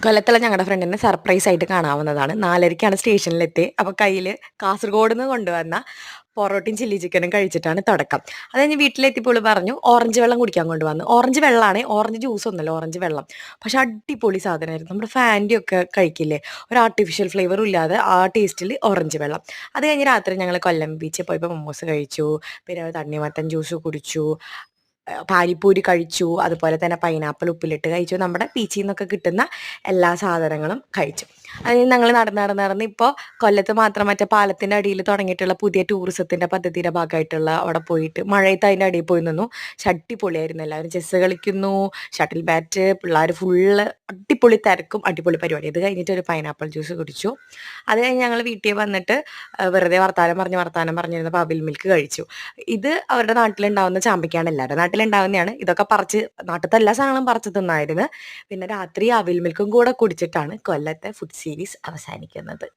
കൊല്ലത്തുള്ള ഞങ്ങളുടെ ഫ്രണ്ടിനെ സർപ്രൈസ് ആയിട്ട് കാണാവുന്നതാണ്. 4:30ക്കാണ് സ്റ്റേഷനിലെത്തിയത്. അപ്പോൾ കയ്യിൽ കാസർഗോഡ് നിന്ന് കൊണ്ടുവന്ന പൊറോട്ടയും ചില്ലി ചിക്കനും കഴിച്ചിട്ടാണ് തുടക്കം. അത് കഴിഞ്ഞ് വീട്ടിലെത്തിയപ്പോൾ പറഞ്ഞു ഓറഞ്ച് വെള്ളം കുടിക്കാൻ കൊണ്ടുവന്നു. ഓറഞ്ച് വെള്ളമാണ്, ഓറഞ്ച് ജ്യൂസ് ഒന്നുമല്ല, ഓറഞ്ച് വെള്ളം. പക്ഷെ അടിപൊളി സാധനമായിരുന്നു. നമ്മുടെ ഫാൻറ്റി ഒക്കെ കഴിക്കില്ലേ, ഒരു ആർട്ടിഫിഷ്യൽ ഫ്ലേവറും ഇല്ലാതെ ആ ടേസ്റ്റിൽ ഓറഞ്ച് വെള്ളം. അത് കഴിഞ്ഞ് രാത്രി ഞങ്ങൾ കൊല്ലം ബീച്ചിൽ പോയപ്പോൾ മൊമോസ് കഴിച്ചു, പിന്നെ തണ്ണിമത്തൻ ജ്യൂസ് കുടിച്ചു, പാനിപ്പൂരി കഴിച്ചു, അതുപോലെ തന്നെ പൈനാപ്പിൾ ഉപ്പിലിട്ട് കഴിച്ചു. നമ്മുടെ ബീച്ചിൽ നിന്നൊക്കെ കിട്ടുന്ന എല്ലാ സാധനങ്ങളും കഴിച്ചു. അത് ഞങ്ങൾ നടന്ന് ഇപ്പോൾ കൊല്ലത്ത് മാത്രം മറ്റേ പാലത്തിൻ്റെ അടിയിൽ തുടങ്ങിയിട്ടുള്ള പുതിയ ടൂറിസത്തിൻ്റെ പദ്ധതിയുടെ ഭാഗമായിട്ടുള്ള അവിടെ പോയിട്ട് മഴയത്ത് അതിൻ്റെ അടിയിൽ പോയി നിന്നു. പക്ഷെ അടിപൊളിയായിരുന്നു. എല്ലാവരും ചെസ്സ് കളിക്കുന്നു, ഷട്ടിൽ ബാറ്റ്, പിള്ളേർ ഫുള്ള് അടിപൊളി തിരക്കും അടിപൊളി പരിപാടി. അത് കഴിഞ്ഞിട്ട് ഒരു പൈനാപ്പിൾ ജ്യൂസ് കുടിച്ചു. അത് കഴിഞ്ഞ് ഞങ്ങൾ വീട്ടിൽ വന്നിട്ട് വെറുതെ വർത്താനം പറഞ്ഞിരുന്ന അവിൽ മിൽക്ക് കഴിച്ചു. ഇത് അവരുടെ നാട്ടിലുണ്ടാവുന്ന ചാമ്പയ്ക്കാണ്, എല്ലാവരുടെ നാട്ടിലുണ്ടാവുന്നതാണ്. ഇതൊക്കെ പറിച്ച് നാട്ടിലത്തെ എല്ലാ സാധനങ്ങളും പറിച്ച് തിന്നായിരുന്നു. പിന്നെ രാത്രി അവിൽ മിൽക്കും കൂടെ കുടിച്ചിട്ടാണ് കൊല്ലത്തെ ഫുഡ് സീരീസ് അവസാനിക്കുന്നത്.